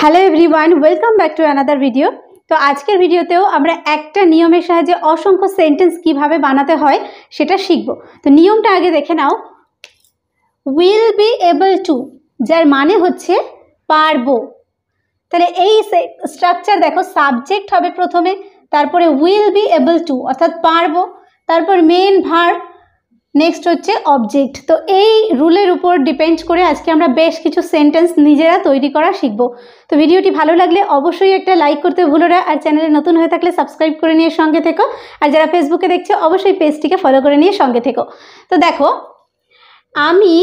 Hello everyone welcome back to another video. तो आजकेर भिडियोतेও আমরা একটা নিয়মের সাহায্যে অসংখ্য সেন্টেন্স কিভাবে বানাতে হয় সেটা শিখব। তো নিয়মটা আগে দেখে নাও। উইল বি এবল টু যার মানে হচ্ছে পারবো। তাহলে এই স্ট্রাকচার দেখো, সাবজেক্ট হবে প্রথমে, তারপরে উইল বি এবল টু অর্থাৎ পারবো, তারপর মেন ভার্ব, নেক্সট হচ্ছে অবজেক্ট। তো এই রুলের উপর ডিপেন্ড করে আজকে আমরা বেশ কিছু সেন্টেন্স নিজেরা তৈরি করা শিখব। তো ভিডিওটি ভালো লাগলে অবশ্যই একটা লাইক করতে ভুলো না, আর চ্যানেলে নতুন হয়ে থাকলে সাবস্ক্রাইব করে নিয়ে সঙ্গে থেকো, আর যারা ফেসবুকে দেখছো অবশ্যই পেজটিকে ফলো করে নিয়ে সঙ্গে থেকো। তো দেখো, আমি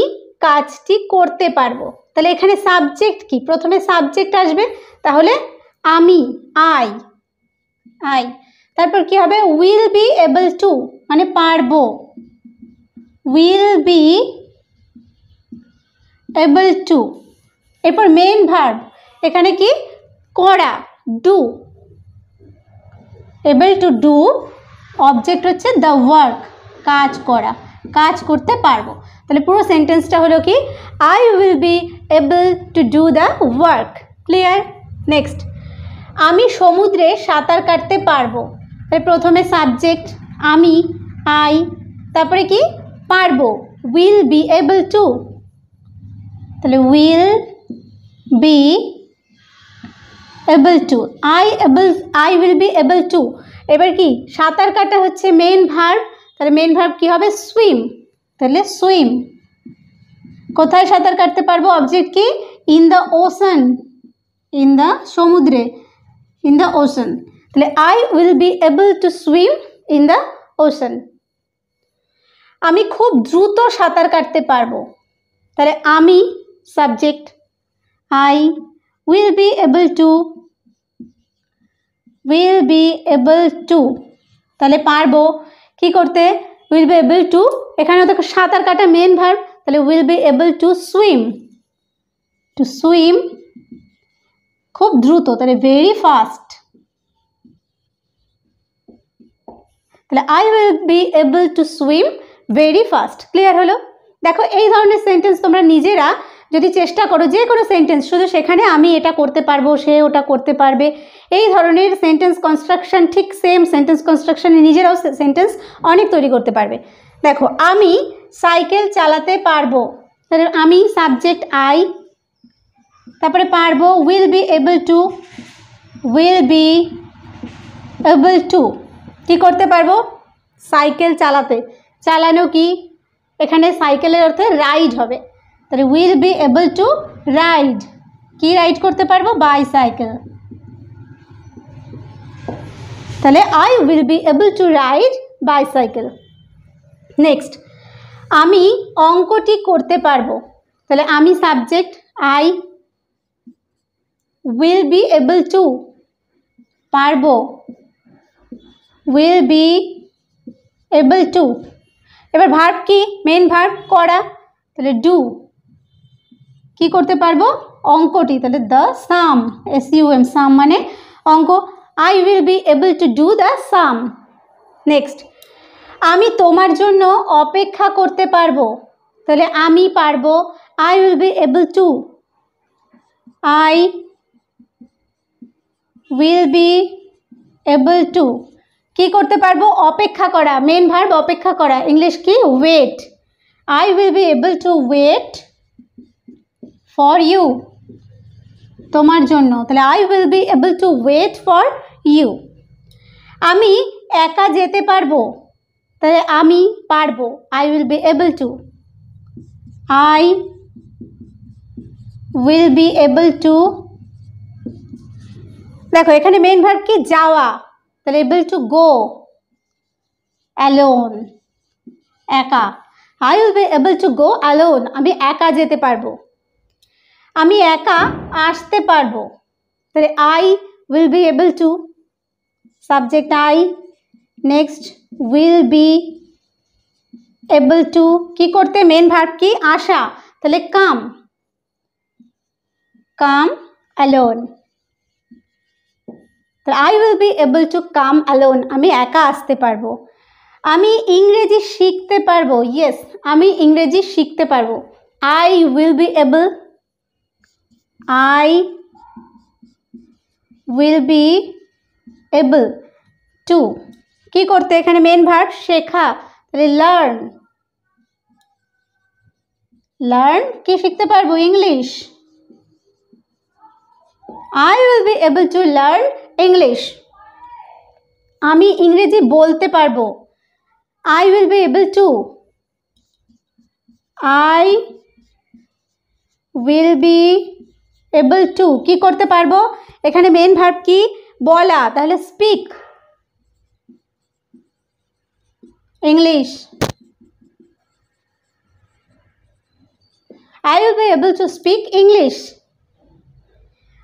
কাজটি করতে পারবো, তাহলে এখানে সাবজেক্ট কি? প্রথমে সাবজেক্ট আসবে, তাহলে আমি, আই, তারপর কি হবে? উইল বি এবল টু মানে পারবো, will be able to। এরপর মেন ভার্ব, এখানে কি করা, do, able to do, object হচ্ছে দ্য ওয়ার্ক, কাজ করা, কাজ করতে পারবো। তাহলে পুরো সেন্টেন্সটা হলো কি, I will be able to do the work. Clear? Next, আমি সমুদ্রে সাঁতার কাটতে পারবো। তাহলে প্রথমে সাবজেক্ট আমি, আই, তারপরে কি পারবো, উইল বি এবল টু, তাহলে will be able to, I will be able two. এবার কি সাঁতার কাটা হচ্ছে মেন ভার্ব, তাহলে মেন ভার্ব কি হবে? সুইম, তাহলে সুইম। কোথায় সাঁতার কাটতে পারবো? অবজেক্ট কি? In the ocean, in the সমুদ্রে, ইন দ্য ওশান। তাহলে I will be able to swim in the ocean. আমি খুব দ্রুত সাঁতার কাটতে পারবো, তাহলে আমি subject, I will be able to, will be able two, তাহলে পারবো কি করতে? উইল বি এবল টু, এখানেও দেখো সাঁতার কাটা মেন ভার্ব, তাহলে will be able to swim, to swim খুব দ্রুত, তাহলে ভেরি ফাস্ট, তাহলে I will be able to swim very fast. Clear হলো? দেখো, এই ধরনের সেন্টেন্স তোমরা নিজেরা যদি চেষ্টা করো, যে কোনো সেন্টেন্স, শুধু সেখানে আমি এটা করতে পারবো, সে ওটা করতে পারবে, এই ধরনের সেন্টেন্স কনস্ট্রাকশন, ঠিক সেম সেন্টেন্স কনস্ট্রাকশনে নিজেরাও সেন্টেন্স অনেক তৈরি করতে পারবে। দেখো, আমি সাইকেল চালাতে পারবো, তাহলে আমি সাবজেক্ট আই, তারপরে পারবো will be able to, will be able to কী করতে পারবো? সাইকেল চালাতে, চালানো কি এখানে সাইকেলের অর্থে রাইড হবে, তাহলে will be able to ride, কি রাইড করতে পারবো? বাইসাইকেল, তাহলে I will be able to ride bicycle. Next, আমি অঙ্কটি করতে পারবো, তাহলে আমি subject I will be able two, পারবো, উইল বি এবল টু। এবার ভার্ব কি? মেন ভার্ব করা, তাহলে ডু, কি করতে পারবো? অঙ্কটি, তাহলে দ্য সাম, SUM, সাম মানে অঙ্ক, I will be able to do the some. Next, আমি তোমার জন্য অপেক্ষা করতে পারবো, তাহলে আমি পারবো, I will be able to, I will be able to, কি করতে পারবো? অপেক্ষা করা, মেন ভার্ব অপেক্ষা করা, ইংলিশ কি? Wait, I will be able to wait for you, তোমার জন্য, তাহলে I will be able to wait for you. আমি একা যেতে পারবো, তাহলে আমি পারবো, I will be able to, I will be able to. দেখো, এখানে মেন ভার্ব কি? যাওয়া, তাহলে এবল টু গো, অ্যালোন, একা, I will be able to go alone, আমি একা যেতে পারবো। আমি একা আসতে পারবো, তাহলে I will be able to, subject I, next will be able to, কি করতে? মেন ভার্ব কি? আসা, তাহলে কাম, কাম অ্যালোন, তাহলে I will be able to come alone, আমি একা আসতে পারবো। আমি ইংরেজি শিখতে পারবো, ইয়েস, আমি ইংরেজি শিখতে পারবো, I will be able, I will be able to কি করতে এখানে মেন ভার্ব শেখা তাহলে লার্ন লার্ন কি শিখতে পারবো English I will be able to learn English আমি ইংরেজি বলতে পারবো I will be able to I will be able to কি করতে পারবো এখানে মেন ভার্ব কি বলা তাহলে speak English I will be able to speak English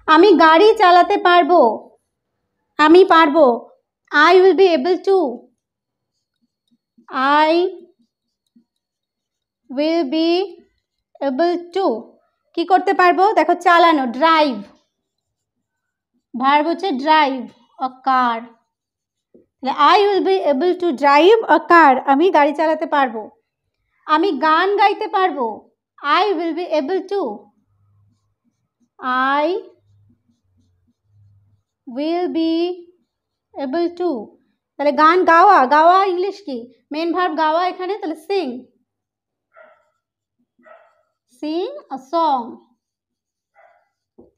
আমি গাড়ি চালাতে পারবো আমি পারবো I will be able to I will be able to কি করতে পারবো দেখো চালানো ড্রাইভ ভার্ব হচ্ছে ড্রাইভ আ কার তাহলে I will be able to drive a car আমি গাড়ি চালাতে পারবো আমি গান গাইতে পারবো I will be able to I will be able to তাহলে গান গাওয়া গাওয়া ইংলিশ কি মেন ভার্ব গাওয়া এখানে তাহলে Singh sing a song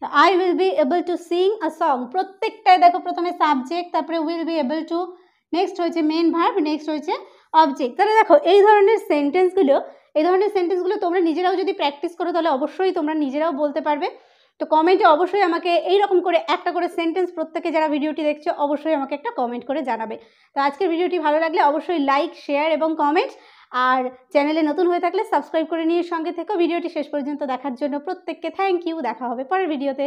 I will be able to sing a song প্রত্যেকটাই দেখো প্রথমে সাবজেক্ট তারপরে will be able to next হয়েছে মেন ভার্ব নেক্সট হয়েছে অবজেক্ট তাহলে দেখো এই ধরনের সেন্টেন্সগুলো তোমরা নিজেরাও যদি প্র্যাকটিস করো তাহলে অবশ্যই তোমরা নিজেরাও বলতে পারবে তো কমেন্টে অবশ্যই আমাকে এইরকম করে একটা করে সেন্টেন্স প্রত্যেকে যারা ভিডিওটি দেখছো অবশ্যই আমাকে একটা কমেন্ট করে জানাবে তো আজকের ভিডিওটি ভালো লাগলে অবশ্যই লাইক শেয়ার এবং কমেন্ট আর চ্যানেলে নতুন হয়ে থাকলে সাবস্ক্রাইব করে নিয়ে সঙ্গে থেকো ভিডিওটি শেষ পর্যন্ত দেখার জন্য প্রত্যেককে থ্যাংক ইউ দেখা হবে পরের ভিডিওতে